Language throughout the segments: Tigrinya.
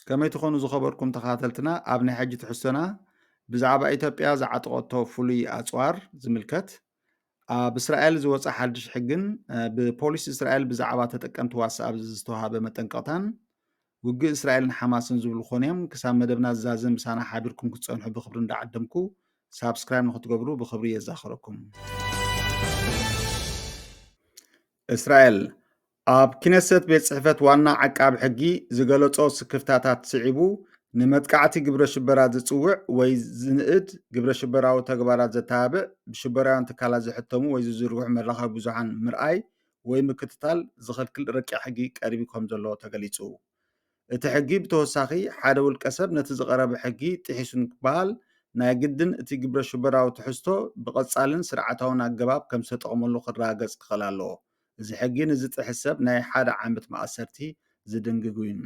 كما تخونوا زخبركم تخاتلتنا أبني حاجة تحسنا بزعبا إثيوبيا زعطقته فولي أصوار زملكت بإسرائيل زوص حدش حجن ببوليس إسرائيل بزعبا تتكمت واساب زستوها بمتنقطان وجه إسرائيل حماسن زبل خونيم كسام مدبنا الزازم بسانا حابركم كتصنحوا بخبرن دا عدمكو سابسكرايب نخطقبرو بخبرية يزاخركم إسرائيل ኣብ ክነሰት ቤት ጽሕፈት ዋና ዓቃብ ሕጊ ዝገለጾ ስክፍታታት ስዒቡ ንመጥቃዕቲ ግብረ ሽበራ ዝጽውዕ ወይ ዝንእድ ግብረ ሽበራዊ ተግባራት ዘተባብዕ ብሽበራውያን ትካላት ዝሕተሙ ወይ ዝዝርግሑ መራኸቢ ብዙሓን ምርኣይ ወይ ምክትታል ዝኽልክል ረቂቕ ሕጊ ቀሪቡ ከም ዘሎ ተገሊጹ። እቲ ሕጊ ብተወሳኺ ሓደ ውልቀ ሰብ ነቲ ዝቐረበ ሕጊ ጥሒሱ ክበሃል ናይ ግድን እቲ ግብረ ሽበራዊ ትሕዝቶ ብቐጻልን ስርዓታውን ኣገባብ ከም ዝተጠቕመሉ ክረጋገጽ ክኽእል ኣለዎ። እዚ ሕጊ ንዝጥሕስ ሰብ ናይ 1 ዓመት ማእሰርቲ ዝድንግግ እዩ።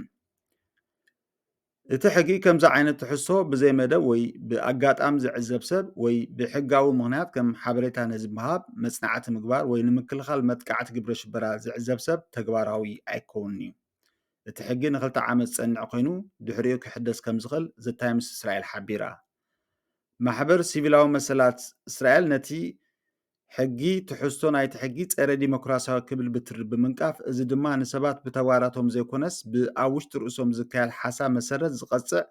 እቲ ሕጊ ከምዚ ዓይነት ትሕዝቶ ብዘይ መደብ ወይ ብኣጋጣሚ ዝዕዘብ ሰብ ወይ ብሕጋዊ ምኽንያት ከም ሓበሬታ ነህዝቢ ምሃብ መጽናዕቲ ምግባር ወይ ንምክልኻል መጥቃዕቲ ግብረ ሽበራ ዝዕዘብ ሰብ ተግባራዊ ኣይከውን እዩ። እቲ ሕጊ ን2 ዓመት ዝጸንዕ ኮይኑ ድሕሪኡ ክሕደስ ከም ዝኽእል ዘ ታይምስ እስራኤል ሓቢራ። ማሕበር ሲቪላዊ መሰላት እስራኤል ነቲ ሕጊ ትሕዝቶ ናይቲ ሕጊ ፀረ ዲሞክራሲያዊ ክብል ብትሪ ብምንቃፍ እዚ ድማ ንሰባት ብተግባራቶም ዘይኮነስ ብኣብ ውሽጢ ርእሶም ዝካየድ ሓሳብ መሰረት ዝቐፅዕ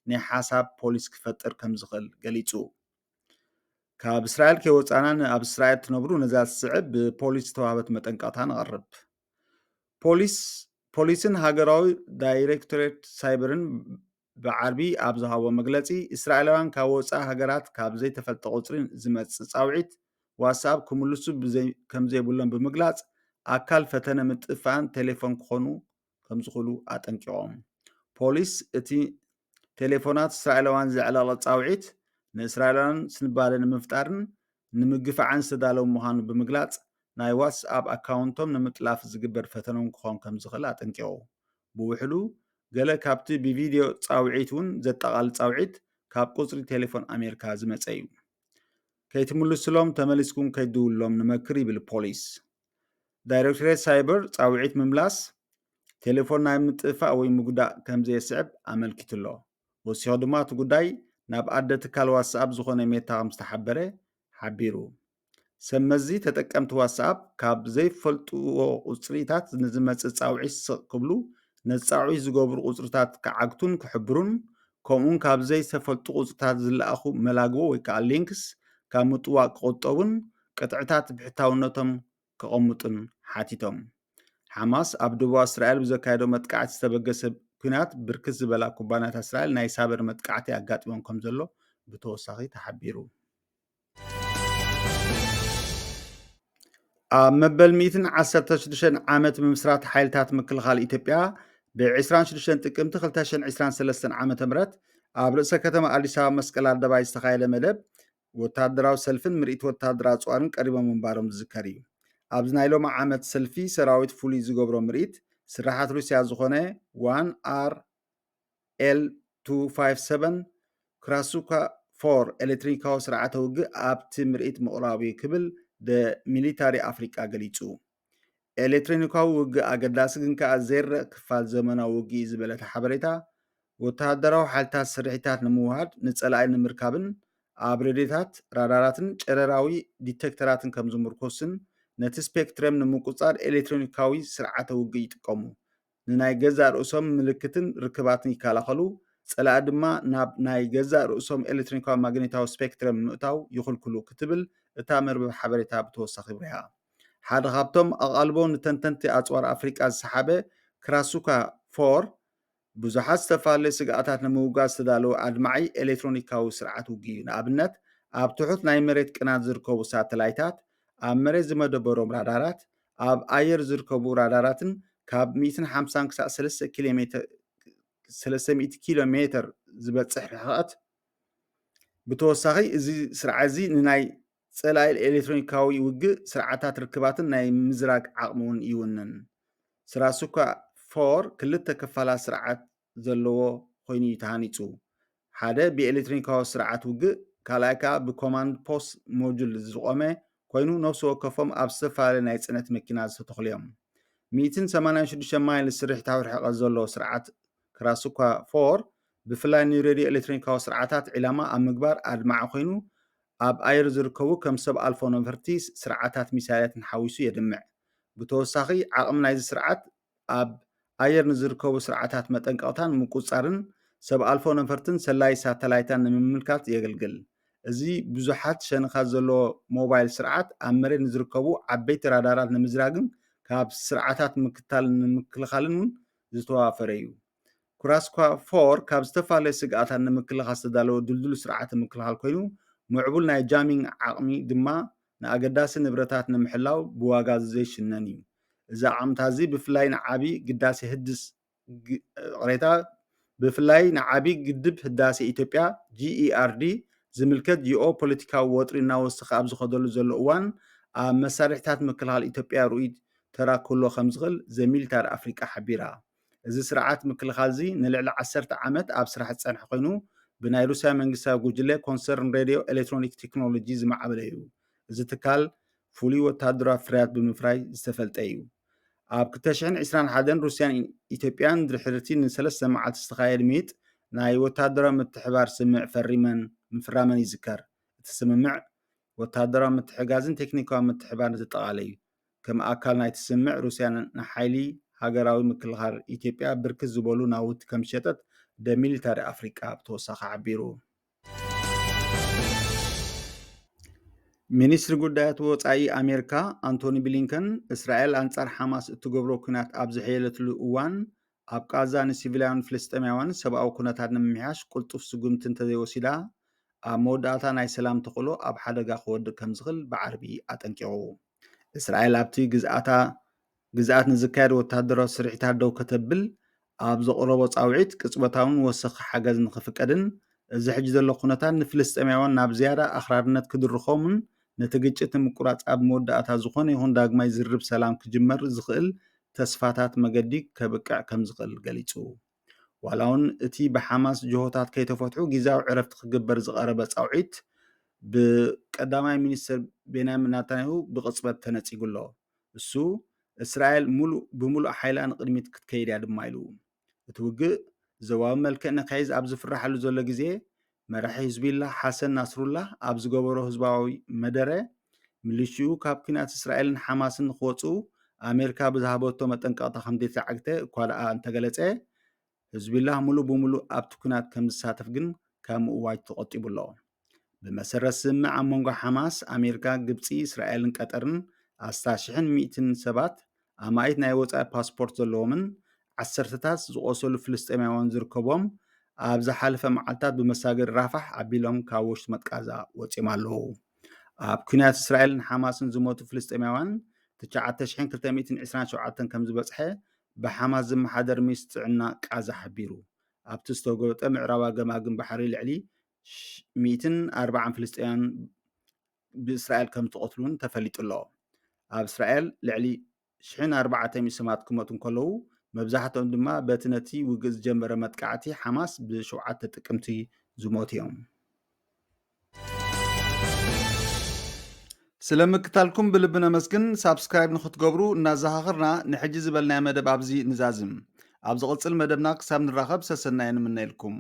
ናይ ሓሳብ ፖሊስ ክፈጥር ከም ዝኽእል ገሊጹ። ካብ እስራኤል ከይወፃና ኣብ እስራኤል ትነብሩ ነዛ ዝስዕብ ብፖሊስ ዝተዋህበት መጠንቀቕታ ንቐርብ። ፖሊስን ሃገራዊ ዳይሬክቶሬት ሳይበርን ብዓርቢ ኣብ ዝሃቦ መግለፂ እስራኤላውያን ካብ ወፃኢ ሃገራት ካብ ዘይተፈልጠ ቁፅሪ ዝመፅእ ፃውዒት ዋትስኣፕ ክምልሱ ከም ዘይብሎም ብምግላጽ ኣካል ፈተነ ምጥፋእን ቴሌፎን ክኾኑ ከም ዝኽእሉ ኣጠንቂቖም። ፖሊስ እቲ ቴሌፎናት እስራኤላውያን ዘዕለቐ ፃውዒት ንእስራኤላውያን ስንባደ ንምፍጣርን ንምግፋዕን ዝተዳለዉ ምዃኑ ብምግላጽ ናይ ዋትስኣፕ ኣካውንቶም ንምጥላፍ ዝግበር ፈተነውን ክኾን ከም ዝኽእል ኣጠንቂቑ። ብውሕዱ ገለ ካብቲ ብቪድዮ ፃውዒት እውን ዘጠቓልል ፃውዒት ካብ ቁፅሪ ቴሌፎን ኣሜሪካ ዝመፀ እዩ። ከይትምልስሎም ተመሊስኩም ከይድውሎም ንመክር ይብል ፖሊስ። ዳይሬክቶሬት ሳይበር ፃውዒት ምምላስ ቴሌፎን ናይ ምጥፋእ ወይ ምጉዳእ ከም ዘየስዕብ ኣመልኪቱ ኣሎ። ወሲኹ ድማ እቲ ጉዳይ ናብ ኣደ ትካል ዋትስኣፕ ዝኾነ ሜታ ከም ዝተሓበረ ሓቢሩ። ሰብ መዚ ተጠቀምቲ ዋትስኣፕ ካብ ዘይፈልጥዎ ቁፅሪታት ንዝመፅእ ፃውዒት ስቕ ክብሉ ነቲ ፃውዒት ዝገብሩ ቁፅርታት ክዓግቱን ክሕብሩን ከምኡውን ካብ ዘይተፈልጡ ቁፅርታት ዝለኣኹ መላግቦ ወይ ከዓ ሊንክስ ካብ ምጥዋቅ ክቁጠቡን ቅጥዕታት ብሕታውነቶም ክቐምጡን ሓቲቶም። ሓማስ ኣብ ደቡብ እስራኤል ብዘካየዶ መጥቃዕቲ ዝተበገሰ ኩናት ብርክት ዝበላ ኩባንያታት እስራኤል ናይ ሳበር መጥቃዕቲ ኣጋጢሞም ከም ዘሎ ብተወሳኺ ተሓቢሩ። ኣብ መበል 116 ዓመት ብምስራት ሓይልታት ምክልኻል ኢትዮጵያ ብ26 ጥቅምቲ 2023 ዓ.ም ኣብ ርእሰ ከተማ ኣዲስ ኣበባ መስቀል ኣደባባይ ዝተኻየደ መደብ ወታደራዊ ሰልፍን ምርኢት ወታደራዊ ኣፅዋርን ቀሪቦም ምንባሮም ዝዝከር እዩ። ኣብዚ ናይ ሎሚ ዓመት ሰልፊ ሰራዊት ፍሉይ ዝገብሮ ምርኢት ስራሓት ሩስያ ዝኾነ 1RL257 ክራሱካ 4 ኤሌክትሪካዊ ስርዓተ ውግእ ኣብቲ ምርኢት ምቕራቡ ክብል ሚሊታሪ ኣፍሪቃ ገሊጹ። ኤሌክትሮኒካዊ ውግእ ኣገዳሲ ግን ከዓ ዘይረአ ክፋል ዘመናዊ ውግእ ዝበለተ ሓበሬታ ወታደራዊ ሓይልታት ስርሒታት ንምውሃድ ንጸላኢ ንምርካብን ኣብ ሬድዮታት ራዳራትን ጨረራዊ ዲቴክተራትን ከም ዝምርኮስን ነቲ ስፔክትረም ንምቁፃር ኤሌክትሮኒካዊ ስርዓተ ውግእ ይጥቀሙ። ንናይ ገዛእ ርእሶም ምልክትን ርክባትን ይከላኸሉ፣ ጸላኢ ድማ ናብ ናይ ገዛእ ርእሶም ኤሌክትሮኒካዊ ማግኔታዊ ስፔክትረም ምእታው ይኽልክሉ ክትብል እታ መርበብ ሓበሬታ ብተወሳኺ ብሪሃ። ሓደ ካብቶም ኣቓልቦ ንተንተንቲ ኣፅዋር ኣፍሪቃ ዝሰሓበ ክራሱካ 4 ብዙሓት ዝተፈላለዩ ስግኣታት ንምውጋድ ዝተዳለወ ኣድማዒ ኤሌክትሮኒካዊ ስርዓት ውግእ እዩ። ንኣብነት ኣብ ትሑት ናይ መሬት ቅናት ዝርከቡ ሳተላይታት፣ ኣብ መሬት ዝመደበሮም ራዳራት፣ ኣብ ኣየር ዝርከቡ ራዳራትን ካብ 150 ክሳብ 300 ኪሎ ሜትር ዝበፅሕ ርሕቐት ብተወሳኺ እዚ ስርዓት እዚ ንናይ ጸላኢ ኤሌክትሮኒካዊ ውግእ ስርዓታት ርክባትን ናይ ምዝራግ ዓቕሚ እውን ይውንን። ክራሱካ 4 ክልተ ክፋላት ስርዓት ዘለዎ ኮይኑ ተሃኒፁ። ሓደ ብኤሌክትሮኒካዊ ስርዓት ውግእ፣ ካልኣይ ከዓ ብኮማንድ ፖስት ሞጁል ዝቆመ ኮይኑ ነፍሲ ወከፎም ኣብ ዝተፈላለዩ ናይ ጽዕነት መኪና ዝተተኽሉ እዮም። 186 ማይል ስርሒታዊ ርሕቐት ዘለዎ ስርዓት ክራስኳ 4 ብፍላይ ንሬድዮ ኤሌክትሮኒካዊ ስርዓታት ዕላማ ኣብ ምግባር ኣድማዕ ኮይኑ ኣብ ኣየር ዝርከቡ ከም ሰብ ኣልፎ ነፈርቲ ስርዓታት ሚሳይላትን ሓዊሱ የድምዕ ብተወሳኺ ዓቕሚ ናይዚ ስርዓት ኣብ ኣየር ንዝርከቡ ስርዓታት መጠንቀቕታን ምቁፃርን ሰብ ኣልፎ ነፈርትን ሰላይ ሳተላይታን ንምምልካት የገልግል እዚ ብዙሓት ሸነኻት ዘለዎ ሞባይል ስርዓት ኣብ መሬት ንዝርከቡ ዓበይቲ ራዳራት ንምዝራግን ካብ ስርዓታት ምክትታልን ንምክልኻልን እውን ዝተዋፈረ እዩ ኩራስኳ 4 ካብ ዝተፈላለዩ ስግኣታት ንምክልኻል ዝተዳለወ ድልዱል ስርዓት ምክልኻል ኮይኑ ምዕቡል ናይ ጃሚንግ ዓቕሚ ድማ ንኣገዳሲ ንብረታት ንምሕላው ብዋጋ ዘይሽነን እዩ እዚ ዓቕምታ እዚ ብፍላይ ንዓቢ ግዳሴ ህድስ ቅሬታ ብፍላይ ንዓቢ ግድብ ህዳሴ ኢትዮጵያ GERD ዝምልከት ጂኦ ፖለቲካዊ ወጥሪ እናወሰኸ ኣብ ዝኸደሉ ዘሎ እዋን ኣብ መሳርሕታት ምክልኻል ኢትዮጵያ ርኡይ ተራ ክህሎ ከም ዝኽእል ዘሚሊታሪ ኣፍሪቃ ሓቢራ እዚ ስርዓት ምክልኻል እዚ ንልዕሊ 10 ዓመት ኣብ ስራሕ ዝፀንሐ ኮይኑ ብናይ ሩስያ መንግስታዊ ጉጅለ ኮንሰርን ሬድዮ ኤሌክትሮኒክ ቴክኖሎጂ ዝማዕበለ እዩ እዚ ትካል ፍሉይ ወታደራዊ ፍርያት ብምፍራይ ዝተፈልጠ እዩ ኣብ 2021 ሩስያን ኢትዮጵያን ድሕርቲ ንሰለስተ መዓልቲ ዝተኻየደ ሜጥ ናይ ወታደራዊ ምትሕባር ስምዕ ምፍራመን ይዝከር እቲ ስምምዕ ወታደራዊ ምትሕጋዝን ቴክኒካዊ ምትሕባርን ዘጠቓለለ እዩ ከም ኣካል ናይቲ ስምዕ ሩስያ ንሓይሊ ሃገራዊ ምክልኻል ኢትዮጵያ ብርክት ዝበሉ ናውቲ ከም ሸጠት ሚሊታሪ ኣፍሪቃ ብተወሳኺ ዓቢሩ ሚኒስትሪ ጉዳያት ወፃኢ ኣሜሪካ ኣንቶኒ ብሊንከን እስራኤል ኣንጻር ሓማስ እትገብሮ ኩናት ኣብ ዝሕየለትሉ እዋን ኣብ ጋዛ ንሲቪልያን ፍልስጤማውያን ሰብኣዊ ኩነታት ንምምሕያሽ ቁልጡፍ ስጉምቲ እንተዘይወሲዳ ኣብ መወዳእታ ናይ ሰላም ተኽእሎ ኣብ ሓደጋ ክወድቕ ከም ዝኽእል ብዓርቢ ኣጠንቂቑ እስራኤል ኣብቲ ግዝኣት ንዝካየድ ወታደራዊ ስርሒታት ደው ከተብል ኣብ ዘቕረቦ ፃውዒት ቅፅበታውን ወሰኺ ሓገዝ ንኽፍቀድን እዚ ሕጂ ዘሎ ኩነታት ንፍልስጤማውያን ናብ ዝያዳ ኣኽራርነት ክድርኾምን ነቲ ግጭት ንምቁራፅ ኣብ መወዳእታ ዝኾነ ይኹን ዳግማይ ዝርብ ሰላም ክጅመር ዝኽእል ተስፋታት መገዲ ከብቅዕ ከም ዝኽእል ገሊጹ ዋላ እውን እቲ ብሓማስ ጅሆታት ከይተፈትሑ ግዝያዊ ዕረፍቲ ክግበር ዝቐረበ ፃውዒት ብቀዳማይ ሚኒስትር ቤንያሚን ኔታንያሁ ብቕፅበት ተነፂጉ ኣሎ እሱ እስራኤል ብምሉእ ሓይላ ንቅድሚት ክትከይድ እያ ድማ ኢሉ እቲ ውግእ ዞባዊ መልክዕ ንክሒዝ ኣብ ዝፍራሓሉ ዘሎ ግዜ መራሒ ህዝቢላ ሓሰን ናስሩላህ ኣብ ዝገበሮ ህዝባዊ መደረ ሚሊሽኡ ካብ ኩናት እስራኤልን ሓማስን ክወፁ ኣሜሪካ ብዝሃበቶ መጠንቀቕታ ከም ዘይተዓግተ እኳ ደኣ እንተገለፀ ህዝቢላህ ሙሉእ ብምሉእ ኣብቲ ኩናት ከም ዝሳተፍ ግን ካብ ምእዋጅ ተቆጢቡ ኣሎ ብመሰረት ስምዕ ኣብ መንጎ ሓማስ ኣሜሪካ ግብፂ እስራኤልን ቀጠርን ኣስታሽሕን ሚእትን ሰባት ኣማኢት ናይ ወፃኢ ፓስፖርት ዘለዎምን ዓሰርተታት ዝቆሰሉ ፍልስጤማውያን ዝርከቦም ኣብ ዝሓለፈ መዓልታት ብመሳገድ ራፋሕ ኣቢሎም ካብ ውሽጢ መጥቃዛ ወፂኦም ኣለዉ ኣብ ኩናት እስራኤልን ሓማስን ዝሞቱ ፍልስጤማውያን 9227 ከም ዝበፅሐ ብሓማስ ዝመሓደር ሚኒስትሪ ጥዕና ቃዛ ሓቢሩ ኣብቲ ዝተጎበጠ ምዕራባ ገማግም ባሕሪ ልዕሊ 140 ፍልስጤማውያን ብእስራኤል ከም ተቆትሉን ተፈሊጡ ኣሎ ኣብ እስራኤል ልዕሊ 1400 ሰባት ክመቱ ከለዉ መብዛሕትኦም ድማ በቲ ነቲ ውግእ ዝጀመረ መጥቃዕቲ ሓማስ ብ7 ጥቅምቲ ዝሞቱ እዮም ስለምክታልኩም ብልብነ መስግን ሳብስክራይብ ንኽትገብሩ እናዘኻኽርና ንሕጂ ዝበልናዮ መደብ ኣብዚ ንዛዝም ኣብ ዝቕፅል መደብና ክሳብ ንራኸብ ሰሰናየ ንምነየልኩም